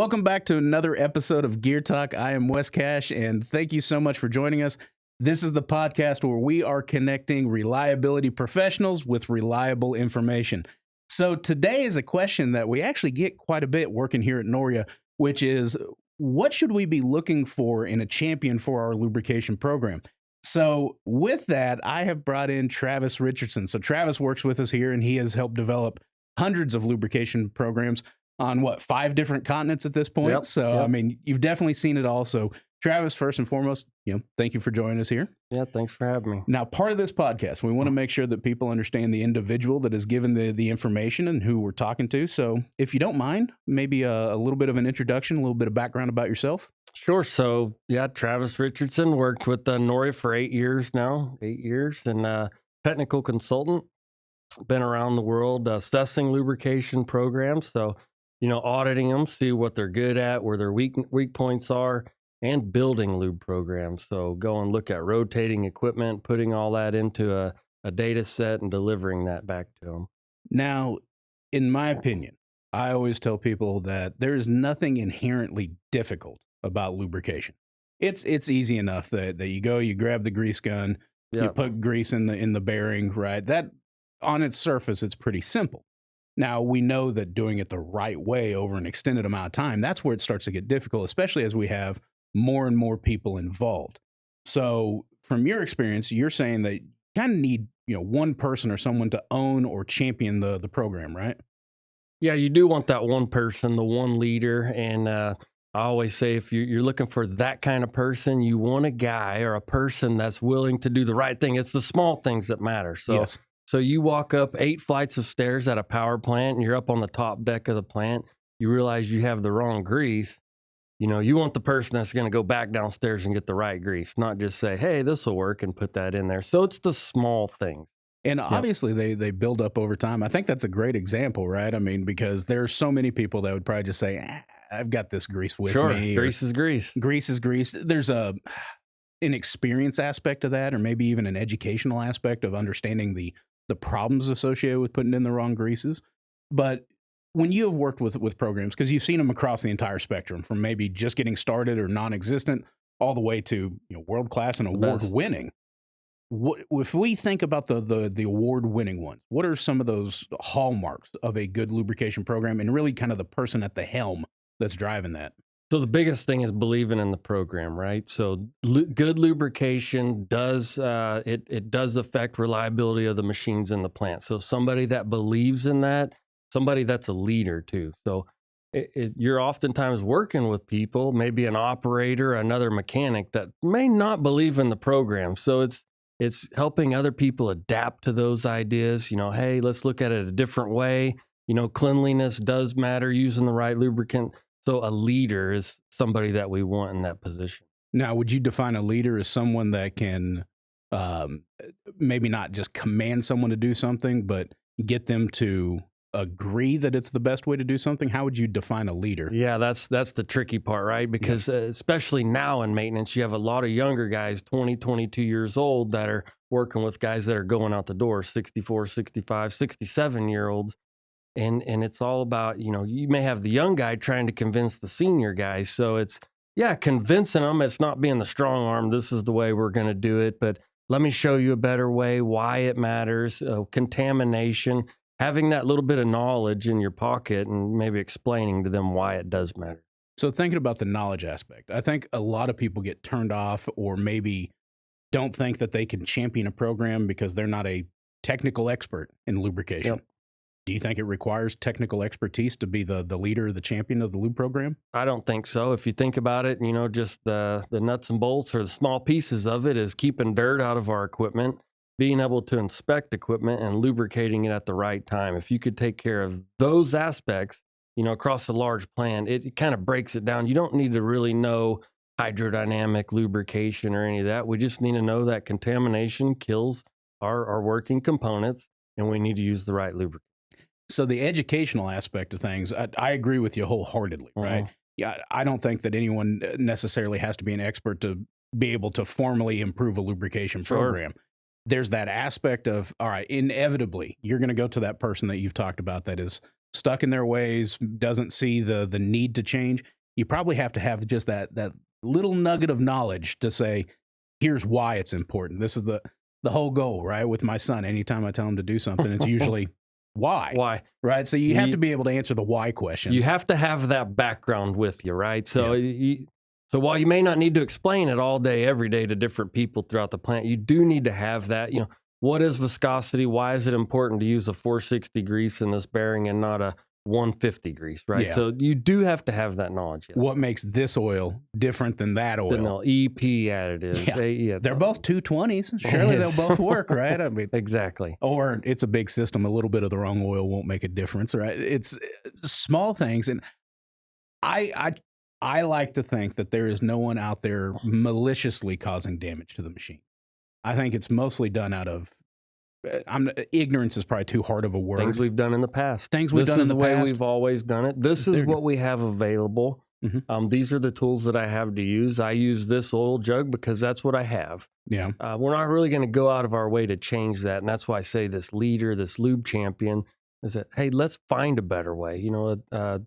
welcome back to another episode of Gear Talk. I am Wes Cash, and thank you so much for joining us. This is the podcast where we are connecting reliability professionals with reliable information. So today is a question that we actually get quite a bit working here at Noria, which is, what should we be looking for in a champion for our lubrication program? So with that, I have brought in Travis Richardson. So Travis works with us here, and he has helped develop hundreds of lubrication programs on 5 different continents at this point. Yep, So, yep. I mean, you've definitely seen it all. So Travis, first and foremost, thank you for joining us here. Yeah, thanks for having me. Now, part of this podcast, we want to make sure that people understand the individual that is given the information and who we're talking to. So if you don't mind, maybe a little bit of an introduction, a little bit of background about yourself. Sure. So, Travis Richardson, worked with Noria for 8 years now, 8 years, and technical consultant. Been around the world assessing lubrication programs. So, auditing them, see what they're good at, where their weak points are, and building lube programs. So go and look at rotating equipment, putting all that into a data set and delivering that back to them. Now, in my opinion, I always tell people that there is nothing inherently difficult about lubrication. It's easy enough that you go, you grab the grease gun, you Yep. put grease in the bearing, right? That on its surface, it's pretty simple. Now, we know that doing it the right way over an extended amount of time, that's where it starts to get difficult, especially as we have more and more people involved. So from your experience, you're saying that you kind of need, one person or someone to own or champion the program, right? Yeah, you do want that one person, the one leader. And I always say, if you're looking for that kind of person, you want a guy or a person that's willing to do the right thing. It's the small things that matter. So, Yes. so you walk up 8 flights of stairs at a power plant and you're up on the top deck of the plant. You realize you have the wrong grease. You want the person that's going to go back downstairs and get the right grease, not just say, hey, this will work and put that in there. So it's the small things. And obviously they build up over time. I think that's a great example, right? I mean, because there's so many people that would probably just say, I've got this grease with me. Grease is grease. Grease is grease. There's an experience aspect of that, or maybe even an educational aspect of understanding the problems associated with putting in the wrong greases. But when you have worked with programs, because you've seen them across the entire spectrum, from maybe just getting started or non-existent, all the way to world-class and award-winning. What if we think about the award-winning ones? What are some of those hallmarks of a good lubrication program, and really kind of the person at the helm that's driving that? So the biggest thing is believing in the program, right? So good lubrication does it does affect reliability of the machines in the plant. So somebody that believes in that, somebody that's a leader too. So you're oftentimes working with people, maybe an operator, another mechanic that may not believe in the program. So it's helping other people adapt to those ideas. Hey, let's look at it a different way. Cleanliness does matter, using the right lubricant. So a leader is somebody that we want in that position. Now, would you define a leader as someone that can maybe not just command someone to do something, but get them to agree that it's the best way to do something? How would you define a leader? Yeah, that's the tricky part, right? Because especially now in maintenance, you have a lot of younger guys, 20, 22 years old, that are working with guys that are going out the door, 64, 65, 67-year-olds. And it's all about, you may have the young guy trying to convince the senior guys. So it's, convincing them. It's not being the strong arm. This is the way we're going to do it. But let me show you a better way, why it matters, contamination, having that little bit of knowledge in your pocket and maybe explaining to them why it does matter. So thinking about the knowledge aspect, I think a lot of people get turned off, or maybe don't think that they can champion a program because they're not a technical expert in lubrication. Yep. Do you think it requires technical expertise to be the leader, the champion of the lube program? I don't think so. If you think about it, just the nuts and bolts or the small pieces of it is keeping dirt out of our equipment, being able to inspect equipment and lubricating it at the right time. If you could take care of those aspects, across a large plant, it kind of breaks it down. You don't need to really know hydrodynamic lubrication or any of that. We just need to know that contamination kills our working components, and we need to use the right lubricant. So the educational aspect of things, I agree with you wholeheartedly, right? Yeah, I don't think that anyone necessarily has to be an expert to be able to formally improve a lubrication program. There's that aspect of, all right, inevitably, you're going to go to that person that you've talked about that is stuck in their ways, doesn't see the need to change, you probably have to have just that little nugget of knowledge to say, here's why it's important. This is the whole goal, right? With my son, anytime I tell him to do something, it's usually why. Why? Right? So you have to be able to answer the why questions. You have to have that background with you, right? So so while you may not need to explain it all day, every day to different people throughout the plant, you do need to have that, what is viscosity? Why is it important to use a 460 grease in this bearing and not a 150 grease, right? Yeah. So you do have to have that knowledge. Yes. What makes this oil different than that oil? No, EP additives. They're both 220s. Surely they'll both work, right? I mean, exactly. Or it's a big system. A little bit of the wrong oil won't make a difference, right? It's small things. And I like to think that there is no one out there maliciously causing damage to the machine. I think it's mostly done out of ignorance is probably too hard of a word. Things we've done in the past. Things we've done in the past. This is the way we've always done it. This is what we have available. Mm-hmm. These are the tools that I have to use. I use this oil jug because that's what I have. Yeah. We're not really going to go out of our way to change that. And that's why I say this leader, this lube champion, is that, hey, let's find a better way. A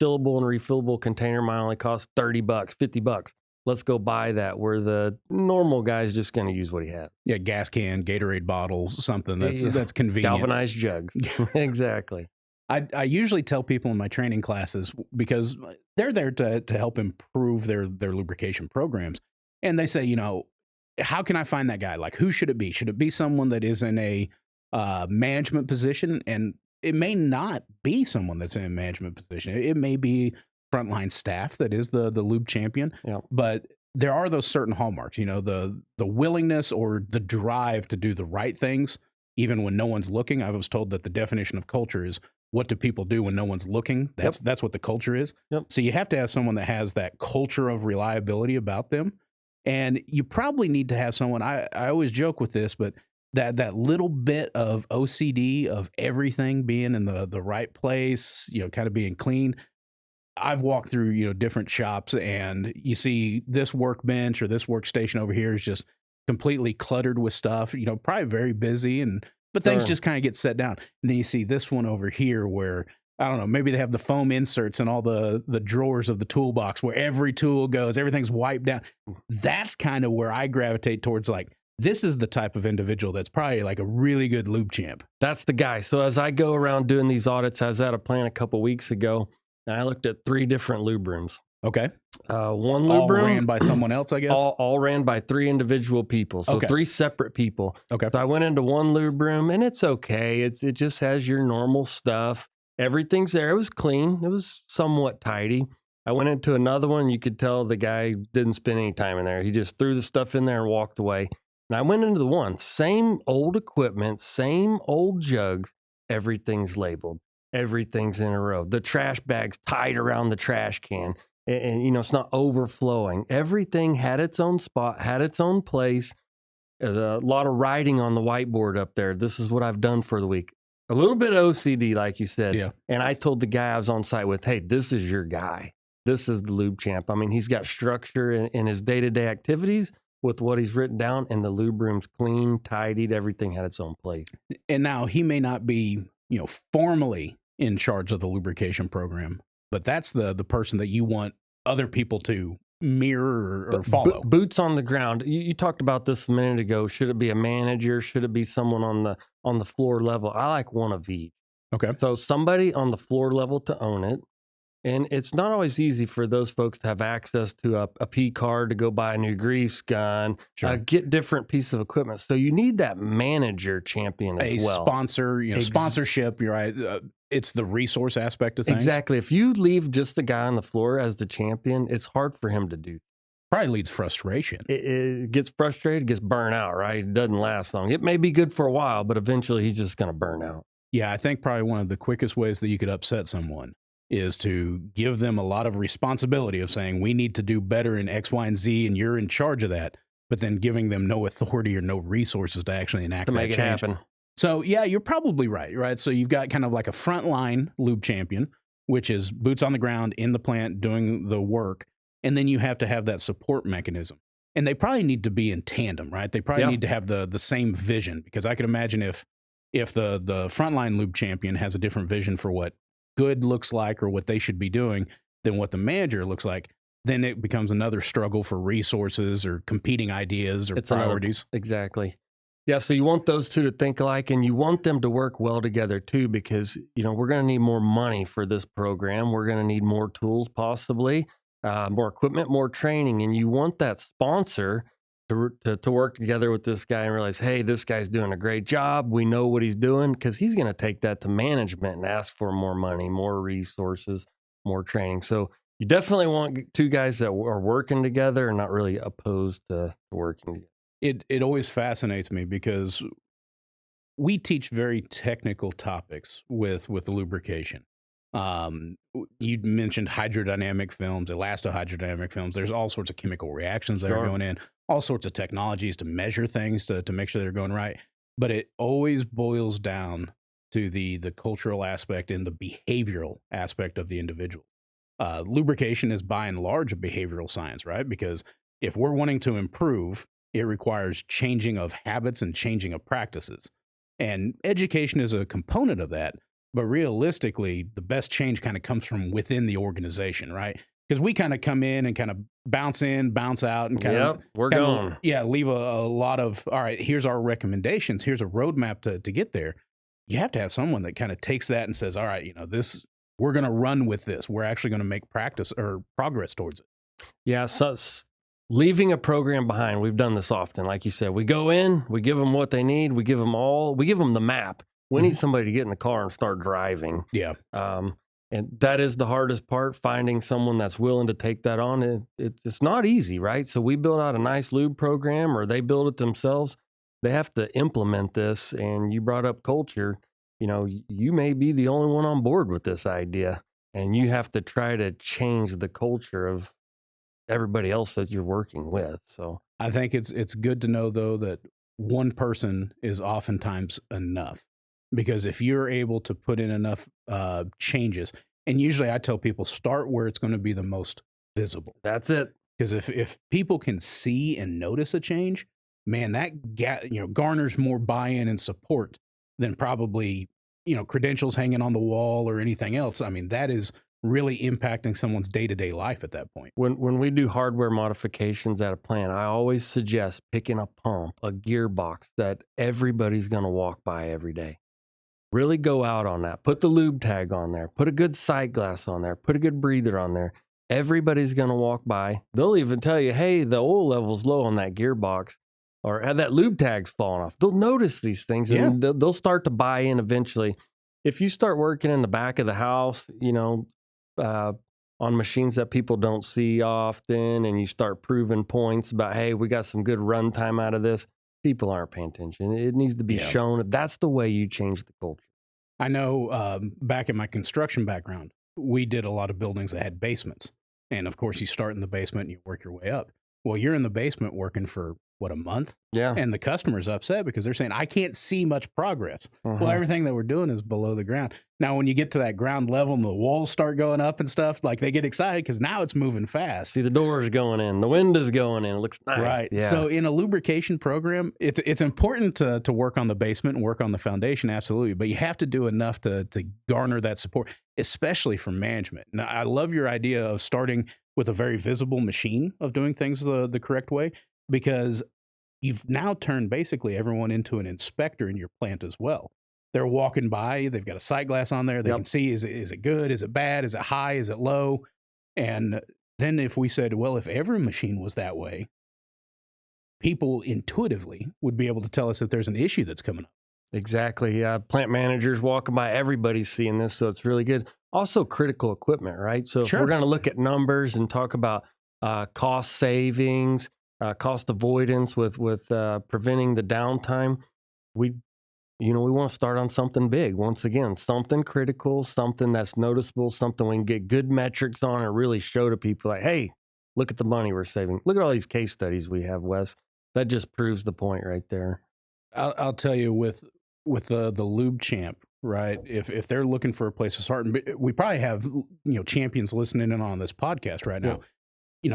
fillable and refillable container might only cost $30, $50. Let's go buy that, where the normal guy's just going to use what he has. Yeah, gas can, Gatorade bottles, something that's convenient. Galvanized jugs. Exactly. I usually tell people in my training classes, because they're there to help improve their lubrication programs. And they say, how can I find that guy? Like, who should it be? Should it be someone that is in a management position? And it may not be someone that's in a management position. It may be frontline staff that is the lube champion. Yeah. But there are those certain hallmarks, the willingness or the drive to do the right things, even when no one's looking. I was told that the definition of culture is, what do people do when no one's looking? That's what the culture is. Yep. So you have to have someone that has that culture of reliability about them. And you probably need to have someone, I always joke with this, but that little bit of OCD of everything being in the right place, kind of being clean. I've walked through, different shops, and you see this workbench or this workstation over here is just completely cluttered with stuff, probably very busy, but things just kind of get set down. And then you see this one over here where, I don't know, maybe they have the foam inserts in all the drawers of the toolbox where every tool goes, everything's wiped down. That's kind of where I gravitate towards, like, this is the type of individual that's probably like a really good lube champ. That's the guy. So as I go around doing these audits, I was at a plant a couple weeks ago, and I looked at 3 different lube rooms. Okay. One lube room. All ran by someone else, I guess? All ran by 3 individual people. So 3 separate people. Okay. So I went into one lube room, and it's okay. It just has your normal stuff. Everything's there. It was clean. It was somewhat tidy. I went into another one. You could tell the guy didn't spend any time in there. He just threw the stuff in there and walked away. And I went into the one. Same old equipment, same old jugs. Everything's labeled. Everything's in a row. The trash bag's tied around the trash can. And it's not overflowing. Everything had its own spot, had its own place. A lot of writing on the whiteboard up there. This is what I've done for the week. A little bit OCD, like you said. Yeah. And I told the guy I was on site with, hey, this is your guy. This is the lube champ. I mean, he's got structure in his day-to-day activities with what he's written down, and the lube room's clean, tidied. Everything had its own place. And now he may not be, formally in charge of the lubrication program, but that's the person that you want other people to mirror or follow. Boots on the ground. You talked about this a minute ago. Should it be a manager? Should it be someone on the floor level? I like one of each. Okay. So somebody on the floor level to own it. And it's not always easy for those folks to have access to a P card to go buy a new grease gun, get different pieces of equipment. So you need that manager champion as well. A sponsor, sponsorship, you're right. It's the resource aspect of things. Exactly. If you leave just the guy on the floor as the champion, it's hard for him to do. Probably leads frustration. It gets frustrated, gets burnt out, right? It doesn't last long. It may be good for a while, but eventually he's just going to burn out. Yeah, I think probably one of the quickest ways that you could upset someone is to give them a lot of responsibility of saying, we need to do better in X, Y, and Z, and you're in charge of that, but then giving them no authority or no resources to actually enact to that make it change. happen. So, yeah, you're probably right? So you've got kind of like a frontline lube champion, which is boots on the ground in the plant doing the work, and then you have to have that support mechanism. And they probably need to be in tandem, right? They probably need to have the same vision, because I could imagine if the frontline lube champion has a different vision for what good looks like or what they should be doing than what the manager looks like, then it becomes another struggle for resources or competing ideas or priorities. Exactly. Yeah, so you want those two to think alike, and you want them to work well together too, because we're going to need more money for this program. We're going to need more tools, possibly more equipment, more training, and you want that sponsor to work together with this guy and realize, hey, this guy's doing a great job. We know what he's doing, because he's going to take that to management and ask for more money, more resources, more training. So you definitely want two guys that are working together and not really opposed to working together. It always fascinates me because we teach very technical topics with lubrication. You mentioned hydrodynamic films, elastohydrodynamic films. There's all sorts of chemical reactions that are going in, all sorts of technologies to measure things to make sure they're going right. But it always boils down to the cultural aspect and the behavioral aspect of the individual. Lubrication is by and large a behavioral science, right? Because if we're wanting to improve, it requires changing of habits and changing of practices. And education is a component of that. But realistically, the best change kind of comes from within the organization, right? Because we kind of come in and kind of bounce in, bounce out, and kind of leave a lot of, all right, here's our recommendations. Here's a roadmap to get there. You have to have someone that kind of takes that and says, all right, this, we're going to run with this. We're actually going to make practice or progress towards it. Yeah. So leaving a program behind, we've done this often. Like you said, we go in, we give them what they need, we give them the map. We need somebody to get in the car and start driving. Yeah. And that is the hardest part, finding someone that's willing to take that on. It's not easy, right? So we build out a nice lube program, or they build it themselves. They have to implement this. And you brought up culture. You may be the only one on board with this idea, and you have to try to change the culture of everybody else that you're working with. So I think it's good to know, though, that one person is oftentimes enough, because if you're able to put in enough changes, and usually I tell people, start where it's going to be the most visible. That's it. Because if people can see and notice a change, man, that garners more buy-in and support than probably credentials hanging on the wall or anything else. I mean, that is really impacting someone's day-to-day life at that point. When we do hardware modifications at a plant, I always suggest picking a pump, a gearbox that everybody's going to walk by every day. Really go out on that. Put the lube tag on there. Put a good sight glass on there. Put a good breather on there. Everybody's going to walk by. They'll even tell you, hey, the oil level's low on that gearbox, or that lube tag's falling off. They'll notice these things, and they'll start to buy in eventually. If you start working in the back of the house, on machines that people don't see often, and you start proving points about, hey, we got some good run time out of this, people aren't paying attention. It needs to be shown. That's the way you change the culture. I know back in my construction background, we did a lot of buildings that had basements. And of course, you start in the basement and you work your way up. Well, you're in the basement working for, a month? Yeah. And the customer's upset because they're saying, I can't see much progress. Well, everything that we're doing is below the ground. Now, when you get to that ground level and the walls start going up and stuff, like, they get excited because now it's moving fast. See the doors going in, the windows going in. It looks nice. Right. Yeah. So in a lubrication program, it's important to work on the basement and work on the foundation, absolutely. But you have to do enough to garner that support, especially from management. Now, I love your idea of starting with a very visible machine of doing things the correct way, because you've now turned basically everyone into an inspector in your plant as well. They're walking by, they've got a sight glass on there. They can see, is it good? Is it bad? Is it high? Is it low? And then if we said, well, if every machine was that way, people intuitively would be able to tell us if there's an issue that's coming up. Exactly. Plant managers walking by, everybody's seeing this, so it's really good. Also, critical equipment, right? So if we're going to look at numbers and talk about cost savings, cost avoidance with preventing the downtime, we want to start on something big. Once again, something critical, something that's noticeable, something we can get good metrics on and really show to people like, hey, look at the money we're saving. Look at all these case studies we have, Wes. That just proves the point right there. I'll tell you, with the Lube Champ, right? If they're looking for a place to start, and we probably have champions listening in on this podcast right now.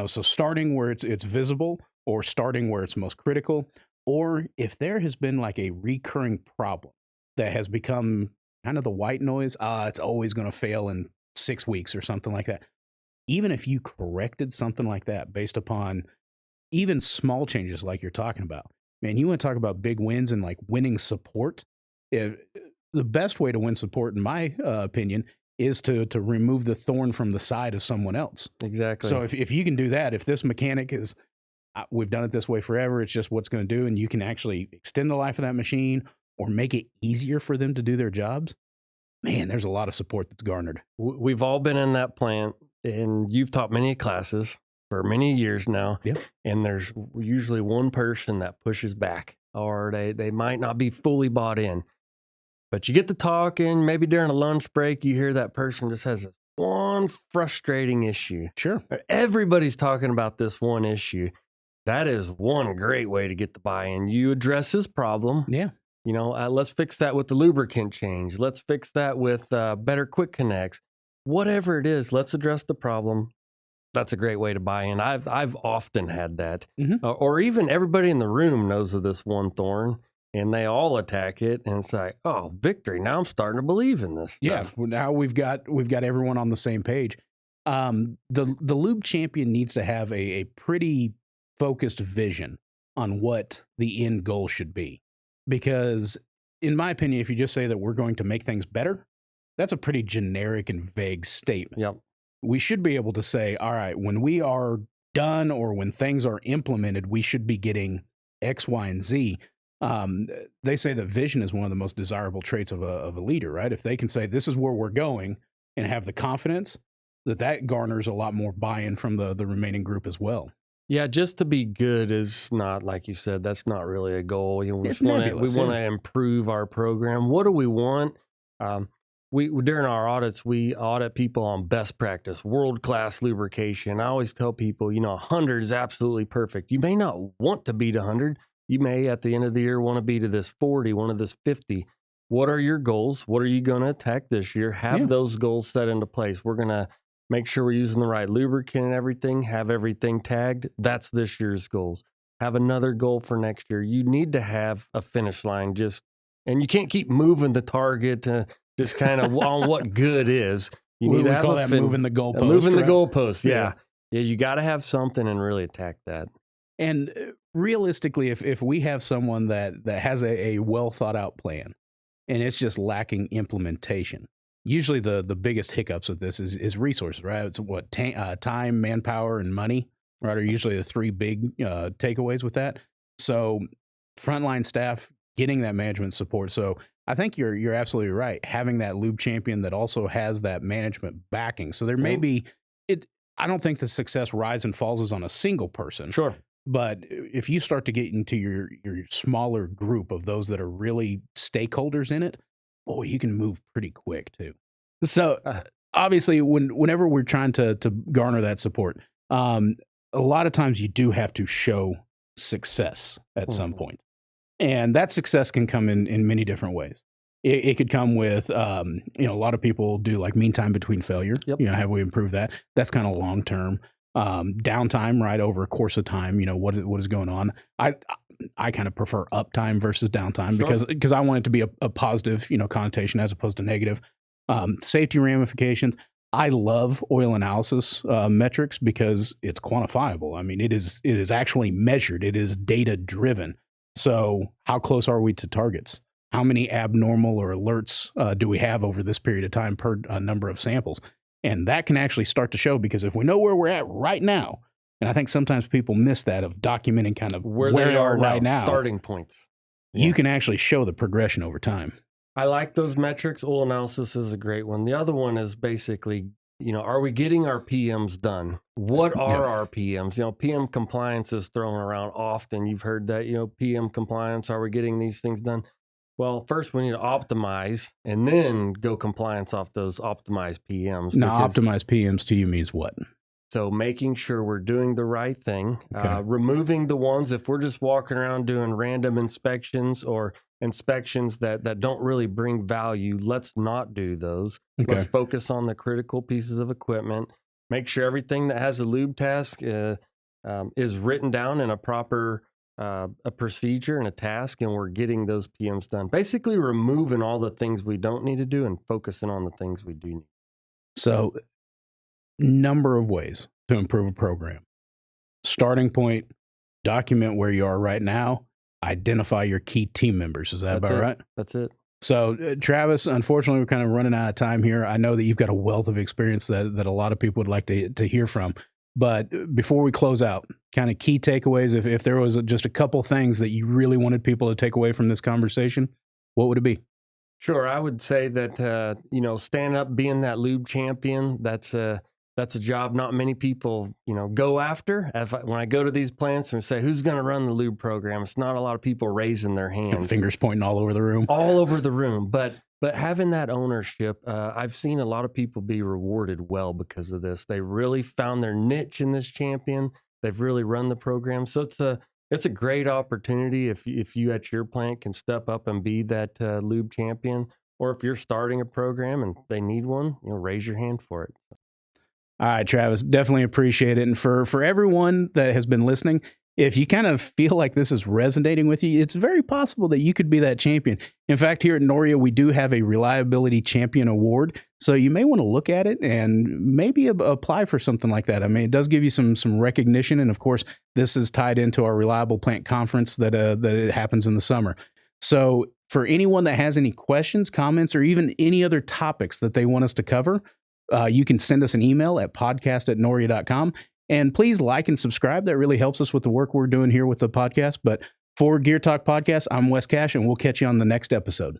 So starting where it's visible, or starting where it's most critical, or if there has been like a recurring problem that has become kind of the white noise. It's always going to fail in 6 weeks or something like that. Even if you corrected something like that based upon even small changes like you're talking about, man, you want to talk about big wins and like winning support. The best way to win support, in my opinion, is to remove the thorn from the side of someone else. Exactly. So if you can do that, if this mechanic is, we've done it this way forever, it's just what's going to do, and you can actually extend the life of that machine or make it easier for them to do their jobs, man, there's a lot of support that's garnered. We've all been in that plant, and you've taught many classes for many years now. Yeah. And there's usually one person that pushes back, or they might not be fully bought in. But you get to talking, maybe during a lunch break, you hear that person just has this one frustrating issue. Sure. Everybody's talking about this one issue. That is one great way to get the buy-in. You address his problem. Yeah. You know, let's fix that with the lubricant change. Let's fix that with better quick connects. Whatever it is, let's address the problem. That's a great way to buy in. I've often had that. Mm-hmm. Or even everybody in the room knows of this one thorn, and they all attack it, and it's like, oh, victory. Now I'm starting to believe in this stuff. Yeah, well, now we've got everyone on the same page. The Lube champion needs to have a pretty focused vision on what the end goal should be. Because in my opinion, if you just say that we're going to make things better, that's a pretty generic and vague statement. Yep. We should be able to say, all right, when we are done or when things are implemented, we should be getting X, Y, and Z. They say that vision is one of the most desirable traits of a leader, right? If they can say, this is where we're going, and have the confidence, that garners a lot more buy-in from the remaining group as well. Yeah, just to be good is not, like you said, that's not really a goal. You know, It's we nebulous, want to improve our program. What do we want? During our audits, we audit people on best practice, world-class lubrication. I always tell people, 100 is absolutely perfect. You may not want to beat 100. You may, at the end of the year, want to be to this 40, one of this 50. What are your goals? What are you going to attack this year? Have those goals set into place. We're going to make sure we're using the right lubricant and everything, have everything tagged. That's this year's goals. Have another goal for next year. You need to have a finish line, and you can't keep moving the target to just kind of on what good is. You need to have call that moving the goalpost. Moving right? the goalpost, yeah. You got to have something and really attack that. And realistically, if we have someone that has a well thought out plan and it's just lacking implementation, usually the biggest hiccups of this is resources, right? It's what time, manpower, and money, right? Are usually the three big takeaways with that. So frontline staff getting that management support. So I think you're absolutely right. Having that lube champion that also has that management backing. So there may be it. I don't think the success rise and falls is on a single person. Sure. But if you start to get into your smaller group of those that are really stakeholders in it, boy, you can move pretty quick too. So obviously, whenever we're trying to garner that support, a lot of times you do have to show success at some point. And that success can come in many different ways. It could come with, a lot of people do like mean time between failure. Yep. Have we improved that? That's kind of long term. Downtime, right, over a course of time, what is going on. I kind of prefer uptime versus downtime because I want it to be a positive, connotation as opposed to negative. Safety ramifications. I love oil analysis metrics because it's quantifiable. I mean, it is actually measured. It is data driven. So how close are we to targets? How many abnormal or alerts do we have over this period of time per number of samples? And that can actually start to show, because if we know where we're at right now, and I think sometimes people miss that of documenting kind of where they are right now, starting points. You can actually show the progression over time. I like those metrics. Oil analysis is a great one. The other one is basically, are we getting our PMs done? What are our PMs? PM compliance is thrown around often. You've heard that, PM compliance. Are we getting these things done? Well, first we need to optimize and then go compliance off those optimized PMs. Now, optimized PMs to you means what? So making sure we're doing the right thing, Okay. Removing the ones, if we're just walking around doing random inspections or inspections that don't really bring value, let's not do those. Okay. Let's focus on the critical pieces of equipment. Make sure everything that has a lube task is written down in a proper a procedure and a task, and we're getting those PMs done. Basically, removing all the things we don't need to do and focusing on the things we do need. So, number of ways to improve a program. Starting point, document where you are right now, identify your key team members. Is that about right? That's it. So, Travis, unfortunately, we're kind of running out of time here. I know that you've got a wealth of experience that a lot of people would like to hear from. But before we close out, kind of key takeaways, if there was just a couple things that you really wanted people to take away from this conversation, what would it be? Sure. I would say that, stand up, being that lube champion, that's a job not many people, go after. When I go to these plants and say, who's going to run the lube program? It's not a lot of people raising their hands. Fingers pointing all over the room. All over the room. But having that ownership, I've seen a lot of people be rewarded well because of this. They really found their niche in this champion. They've really run the program. So it's a great opportunity if you at your plant can step up and be that lube champion, or if you're starting a program and they need one, raise your hand for it. All right, Travis, definitely appreciate it. And for everyone that has been listening, if you kind of feel like this is resonating with you, it's very possible that you could be that champion. In fact, here at Noria, we do have a Reliability Champion Award. So you may want to look at it and maybe apply for something like that. I mean, it does give you some recognition. And of course, this is tied into our Reliable Plant Conference that happens in the summer. So for anyone that has any questions, comments, or even any other topics that they want us to cover, you can send us an email at podcast@noria.com. And please like and subscribe. That really helps us with the work we're doing here with the podcast. But for Gear Talk Podcast, I'm Wes Cash, and we'll catch you on the next episode.